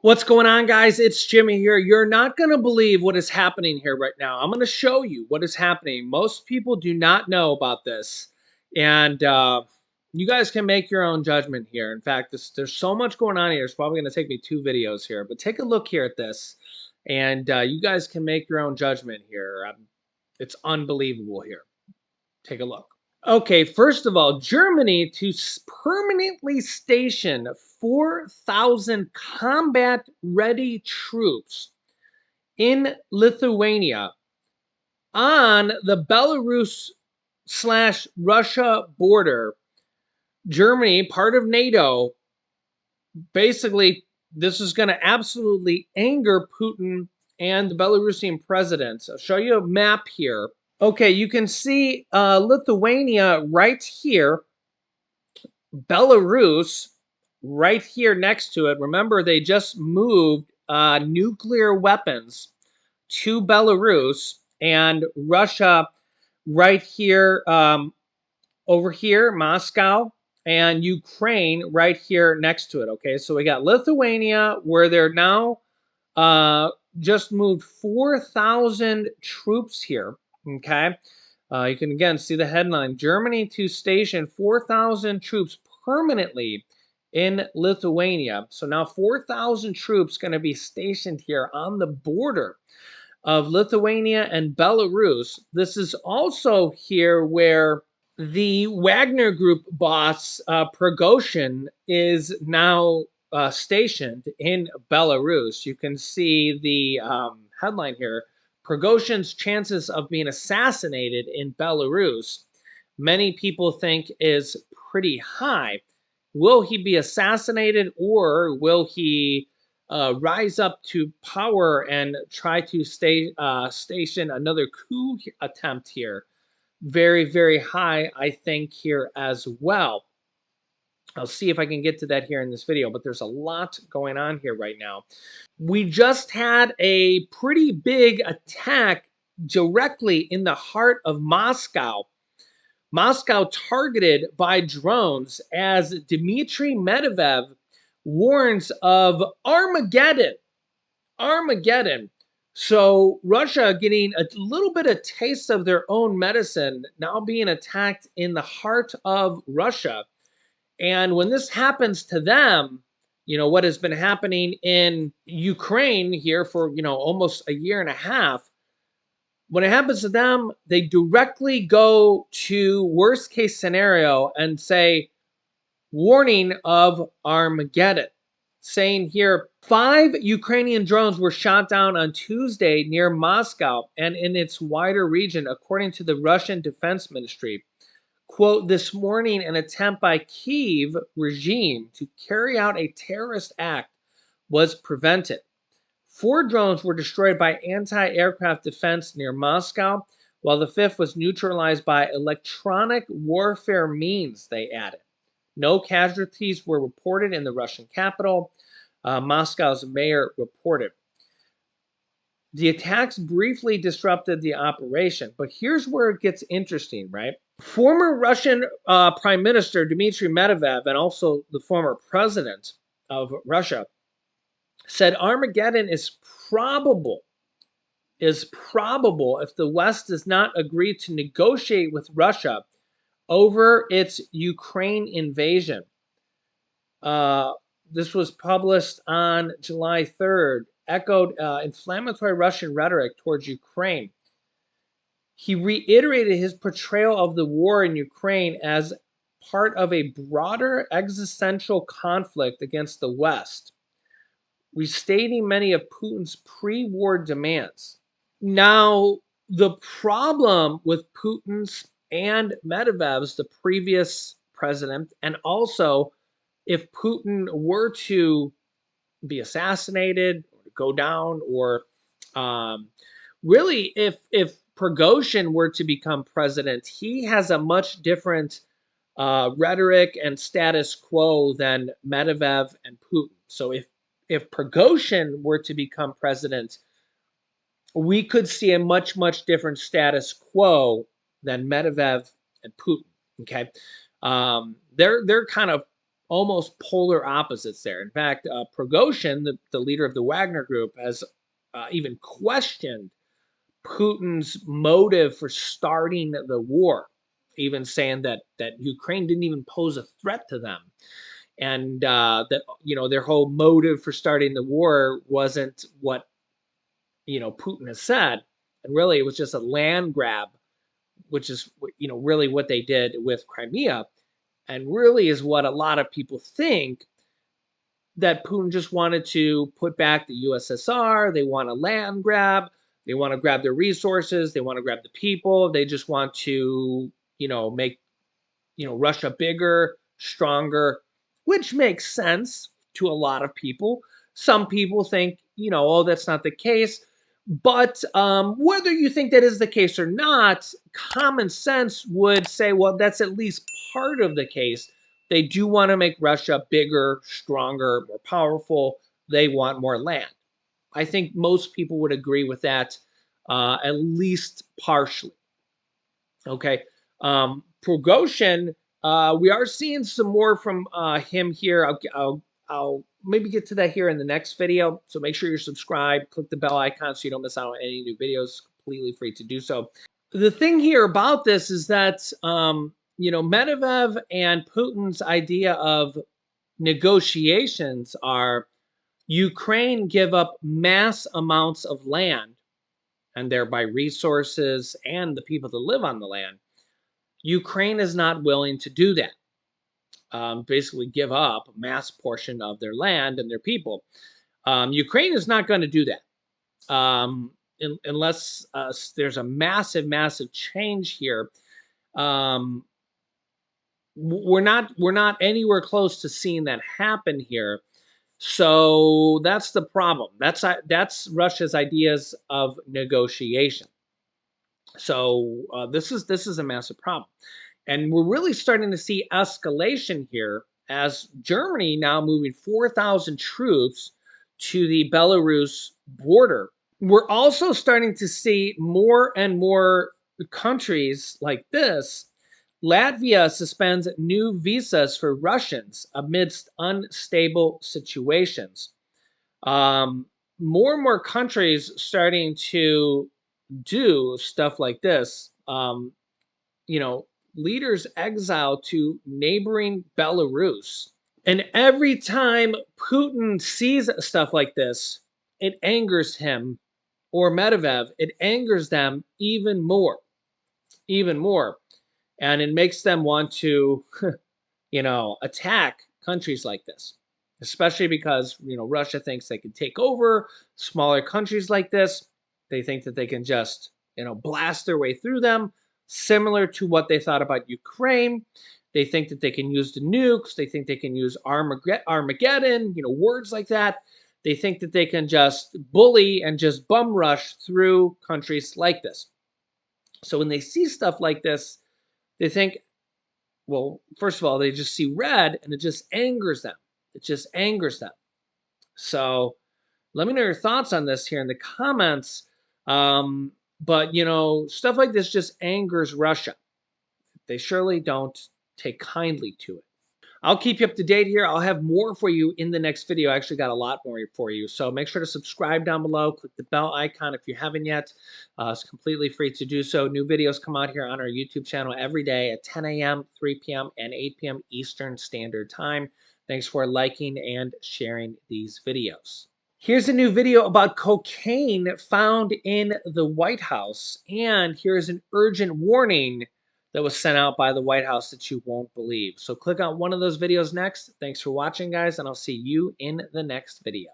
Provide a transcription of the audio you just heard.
What's going on, guys? It's Jimmy here. You're not going to believe what is happening here right now. I'm going to show you what is happening. Most people do not know about this. And you guys can make your own judgment here. In fact, there's so much going on here. It's probably going to take me 2 videos here. But take a look here at this. And you guys can make your own judgment here. It's unbelievable here. Take a look. Okay, first of all, Germany to permanently station 4,000 combat-ready troops in Lithuania on the Belarus/Russia border. Germany, part of NATO, basically, this is going to absolutely anger Putin and the Belarusian president. I'll show you a map here. Okay, you can see Lithuania right here. Belarus right here next to it. Remember, they just moved nuclear weapons to Belarus, and Russia right here, over here, Moscow, and Ukraine right here next to it. Okay, so we got Lithuania, where they're now just moved 4,000 troops here. Okay. You can again see the headline, Germany to station 4,000 troops permanently in Lithuania. So now 4,000 troops going to be stationed here on the border of Lithuania and Belarus. This is also here where the Wagner Group boss, Prigozhin, is now stationed in Belarus. You can see the headline here, Prigozhin's chances of being assassinated in Belarus, many people think is pretty high. Will he be assassinated, or will he rise up to power and try to station another coup attempt here? Very, very high, I think, here as well. I'll see if I can get to that here in this video, but there's a lot going on here right now. We just had a pretty big attack directly in the heart of Moscow. Moscow targeted by drones as Dmitry Medvedev warns of Armageddon. Armageddon. So Russia getting a little bit of taste of their own medicine, now being attacked in the heart of Russia. And when this happens to them, what has been happening in Ukraine here for, almost a year and a half, when it happens to them, they directly go to worst case scenario and say, warning of Armageddon. Saying here, 5 Ukrainian drones were shot down on Tuesday near Moscow and in its wider region, according to the Russian Defense Ministry. Quote, this morning, an attempt by Kyiv regime to carry out a terrorist act was prevented. 4 drones were destroyed by anti-aircraft defense near Moscow, while the 5th was neutralized by electronic warfare means, they added. No casualties were reported in the Russian capital, Moscow's mayor reported. The attacks briefly disrupted the operation, but here's where it gets interesting, right? Former Russian Prime Minister Dmitry Medvedev, and also the former president of Russia, said Armageddon is probable if the West does not agree to negotiate with Russia over its Ukraine invasion. This was published on July 3rd, echoed inflammatory Russian rhetoric towards Ukraine. He reiterated his portrayal of the war in Ukraine as part of a broader existential conflict against the West, restating many of Putin's pre-war demands. Now, the problem with Putin's and Medvedev's, the previous president, and also if Putin were to be assassinated or go down, or really if Prigozhin were to become president, he has a much different rhetoric and status quo than Medvedev and Putin. So if Prigozhin were to become president, we could see a much, much different status quo than Medvedev and Putin. Okay, they're kind of almost polar opposites there. In fact, Prigozhin, the leader of the Wagner Group, has even questioned Putin's motive for starting the war, even saying that Ukraine didn't even pose a threat to them, and that their whole motive for starting the war wasn't what Putin has said, and really it was just a land grab, which is really what they did with Crimea, and really is what a lot of people think, that Putin just wanted to put back the USSR. They want a land grab. They want to grab their resources. They want to grab the people. They just want to, make, Russia bigger, stronger, which makes sense to a lot of people. Some people think, oh, that's not the case. But whether you think that is the case or not, common sense would say, well, that's at least part of the case. They do want to make Russia bigger, stronger, more powerful. They want more land. I think most people would agree with that, at least partially. Okay. Prigozhin, we are seeing some more from him here. I'll maybe get to that here in the next video. So make sure you're subscribed, click the bell icon so you don't miss out on any new videos. Completely free to do so. The thing here about this is that, Medvedev and Putin's idea of negotiations are Ukraine give up mass amounts of land and thereby resources and the people that live on the land. Ukraine is not willing to do that. Basically, give up a mass portion of their land and their people. Ukraine is not going to do that unless there's a massive, massive change here. We're not anywhere close to seeing that happen here. So that's the problem. That's Russia's ideas of negotiation. So this is a massive problem. And we're really starting to see escalation here as Germany now moving 4,000 troops to the Belarus border. We're also starting to see more and more countries like this. Latvia suspends new visas for Russians amidst unstable situations. More and more countries starting to do stuff like this. Leaders exiled to neighboring Belarus. And every time Putin sees stuff like this, it angers him, or Medvedev, it angers them even more, even more. And it makes them want to, attack countries like this, especially because, Russia thinks they can take over smaller countries like this. They think that they can just, blast their way through them, similar to what they thought about Ukraine. They think that they can use the nukes. They think they can use Armageddon, words like that. They think that they can just bully and just bum rush through countries like this. So when they see stuff like this, they think, well, first of all, they just see red and it just angers them. It just angers them. So let me know your thoughts on this here in the comments. But, stuff like this just angers Russia. They surely don't take kindly to it. I'll keep you up to date here. I'll have more for you in the next video. I actually got a lot more for you. So make sure to subscribe down below. Click the bell icon if you haven't yet. It's completely free to do so. New videos come out here on our YouTube channel every day at 10 a.m., 3 p.m., and 8 p.m. Eastern Standard Time. Thanks for liking and sharing these videos. Here's a new video about cocaine found in the White House. And here's an urgent warning that was sent out by the White House that you won't believe. So click on one of those videos next. Thanks for watching, guys, and I'll see you in the next video.